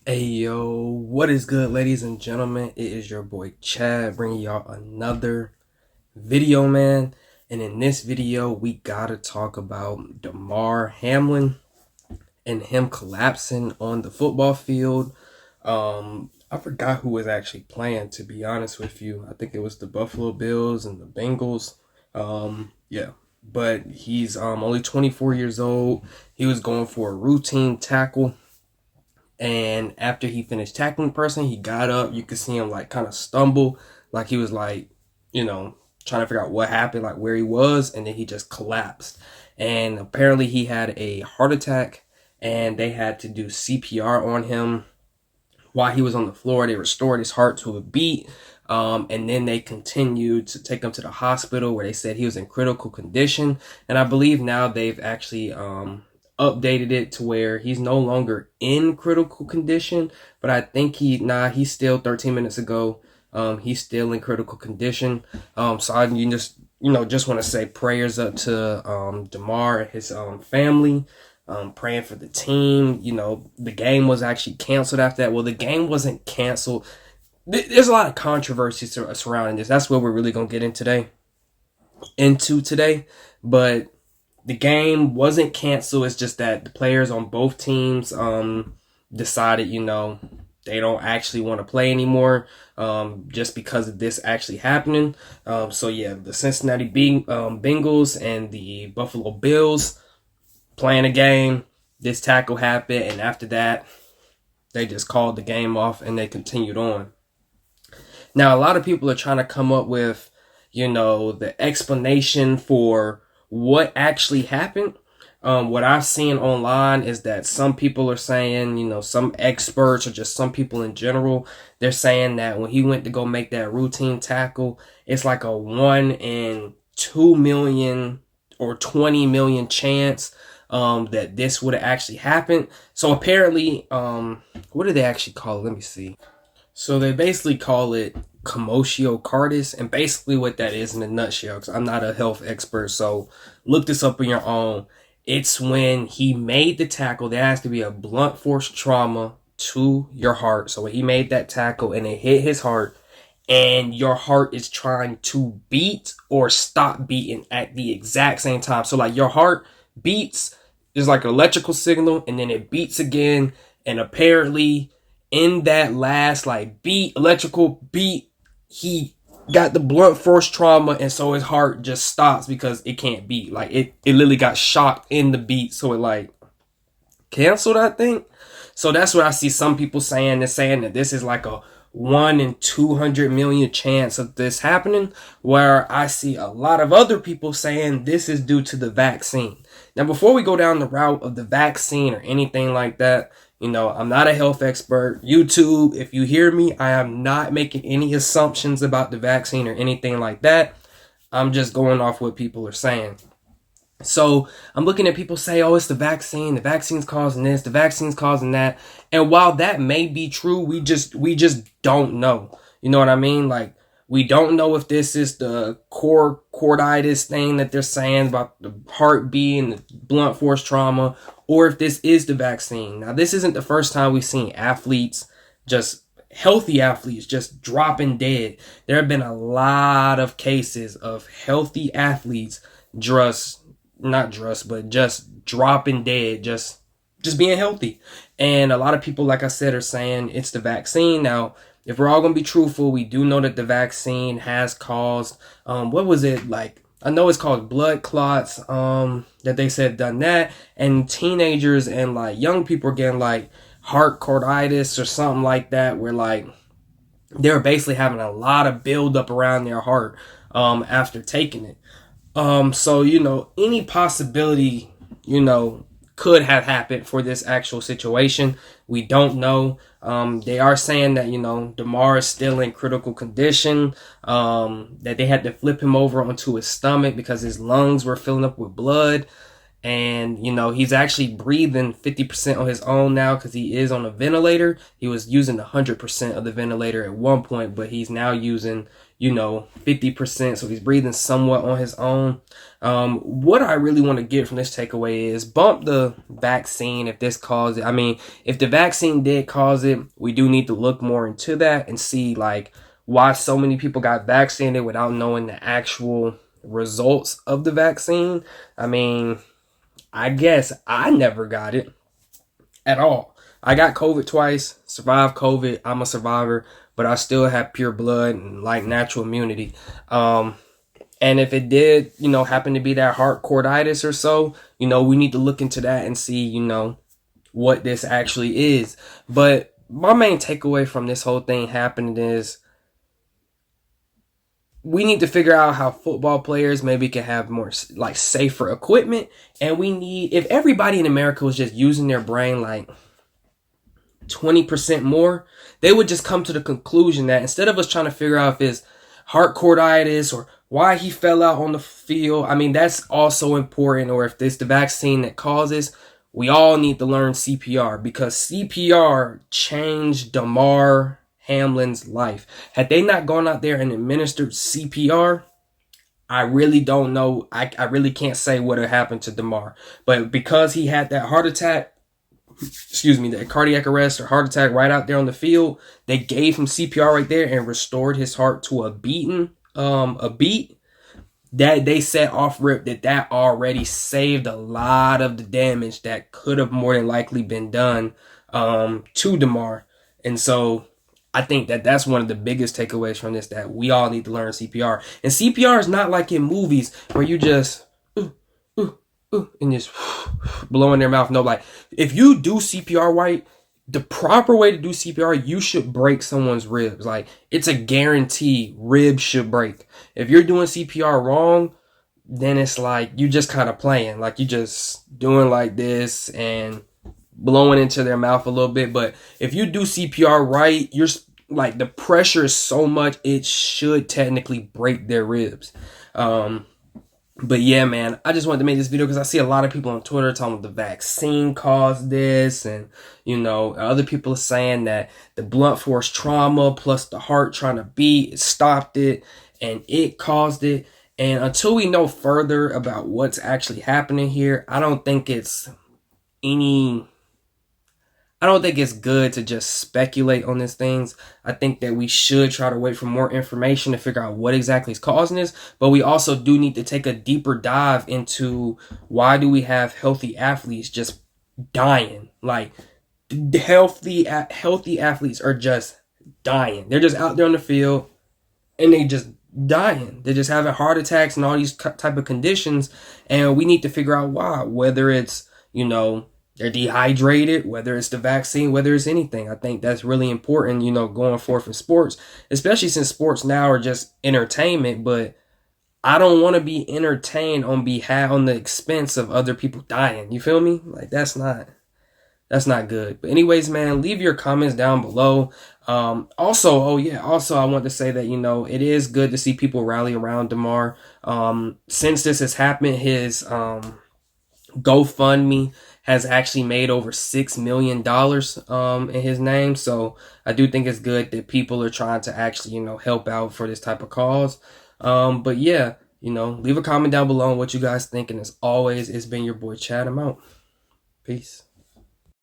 Hey yo, what is good, ladies and gentlemen? It is your boy Chad bringing y'all another video, man. And in this video, we gotta talk about Damar Hamlin and him collapsing on the football field. I forgot who was actually playing, to be honest with you. I think it was the Buffalo Bills and the Bengals. Yeah, but he's only 24 years old. He was going for a routine tackle, and after he finished tackling the person, he got up. You could see him like kind of stumble, like he was like, trying to figure out what happened, like where he was, and then he just collapsed. And apparently he had a heart attack, and they had to do CPR on him while he was on the floor. They restored his heart to a beat. And then they continued to take him to the hospital where they said he was in critical condition. And I believe now they've actually updated it to where he's no longer in critical condition. But I think he's still 13 minutes ago. He's still in critical condition. So I just want to say prayers up to Damar and his family. Praying for the team. The game was actually canceled after that. Well, the game wasn't canceled. There's a lot of controversy surrounding this. That's what we're really gonna get into today. But the game wasn't canceled. It's just that the players on both teams decided, they don't actually want to play anymore, just because of this actually happening. So yeah, the Cincinnati Bengals and the Buffalo Bills playing a game. This tackle happened, and after that, they just called the game off and they continued on. Now, a lot of people are trying to come up with, the explanation for what actually happened. What I've seen online is that some people are saying, some experts or just some people in general, they're saying that when he went to go make that routine tackle, it's like a 1 in 2 million or 20 million chance that this would have actually happened. So apparently, what do they actually call it? Let me see. So they basically call it commotio cordis, and basically what that is in a nutshell, because I'm not a health expert, so look this up on your own. It's when he made the tackle, there has to be a blunt force trauma to your heart. So when he made that tackle and it hit his heart, and your heart is trying to beat or stop beating at the exact same time. So like your heart beats, there's like an electrical signal, and then it beats again, and apparently in that last electrical beat, he got the blunt force trauma, and so his heart just stops because it can't beat. Like it literally got shocked in the beat, so it canceled, I think. So that's what I see some people saying. They're saying that this is like a 1 in 200 million chance of this happening, where I see a lot of other people saying this is due to the vaccine. Now, before we go down the route of the vaccine or anything like that, I'm not a health expert. YouTube, if you hear me, I am not making any assumptions about the vaccine or anything like that. I'm just going off what people are saying. So I'm looking at people say, oh, it's the vaccine. The vaccine's causing this. The vaccine's causing that. And while that may be true, we just don't know. You know what I mean? Like, we don't know if this is the corditis thing that they're saying about the heartbeat and the blunt force trauma, or if this is the vaccine. Now, this isn't the first time we've seen healthy athletes just dropping dead. There have been a lot of cases of healthy athletes just dropping dead, just being healthy. And a lot of people, like I said, are saying it's the vaccine. Now, if we're all going to be truthful, we do know that the vaccine has caused, what was it? Like, I know it's called blood clots, that they said done that. And teenagers and like young people are getting like heart corditis or something like that, where like they're basically having a lot of buildup around their heart, after taking it. So, any possibility, could have happened for this actual situation. We don't know. They are saying that, Damar is still in critical condition, that they had to flip him over onto his stomach because his lungs were filling up with blood. And, he's actually breathing 50% on his own now because he is on a ventilator. He was using 100% of the ventilator at one point, but he's now using, 50%, so he's breathing somewhat on his own. What I really want to get from this takeaway is bump the vaccine if this caused it. I mean, if the vaccine did cause it, we do need to look more into that and see like why so many people got vaccinated without knowing the actual results of the vaccine. I mean, I guess I never got it at all. I got COVID twice, survived COVID. I'm a survivor, but I still have pure blood and like natural immunity. And if it did, happen to be that heart corditis or so, we need to look into that and see, what this actually is. But my main takeaway from this whole thing happening is we need to figure out how football players maybe can have more like safer equipment. And if everybody in America was just using their brain like 20% more, they would just come to the conclusion that instead of us trying to figure out if it's heart corditis or why he fell out on the field, I mean, that's also important, or if it's the vaccine that causes, we all need to learn CPR because CPR changed Damar Hamlin's life. Had they not gone out there and administered CPR, I really don't know. I really can't say what had happened to Damar. But because he had that heart attack, that cardiac arrest or heart attack right out there on the field, they gave him CPR right there and restored his heart to a beat. That they set off rip that already saved a lot of the damage that could have more than likely been done to Damar. And so I think that's one of the biggest takeaways from this, that we all need to learn CPR. And CPR is not like in movies where you just and just blow in their mouth. No, like if you do CPR right, the proper way to do CPR, you should break someone's ribs. Like it's a guarantee ribs should break. If you're doing CPR wrong, then it's like you just kind of playing. Like you just doing like this and blowing into their mouth a little bit. But if you do CPR right, you're like the pressure is so much it should technically break their ribs. But yeah, man, I just wanted to make this video because I see a lot of people on Twitter talking about the vaccine caused this. And, other people are saying that the blunt force trauma plus the heart trying to beat stopped it and it caused it. And until we know further about what's actually happening here, I don't think it's good to just speculate on these things. I think that we should try to wait for more information to figure out what exactly is causing this. But we also do need to take a deeper dive into why do we have healthy athletes just dying? Like healthy athletes are just dying. They're just out there on the field and they just dying. They're just having heart attacks and all these type of conditions. And we need to figure out why, whether it's, they're dehydrated, whether it's the vaccine, whether it's anything. I think that's really important, going forth in sports, especially since sports now are just entertainment. But I don't want to be entertained on the expense of other people dying. You feel me? Like that's not good. But anyways, man, leave your comments down below. Also I want to say that, it is good to see people rally around Damar. Since this has happened, his GoFundMe has actually made over $6 million in his name. So I do think it's good that people are trying to actually, help out for this type of cause. But yeah, leave a comment down below on what you guys think. And as always, it's been your boy Chad. I'm out. Peace.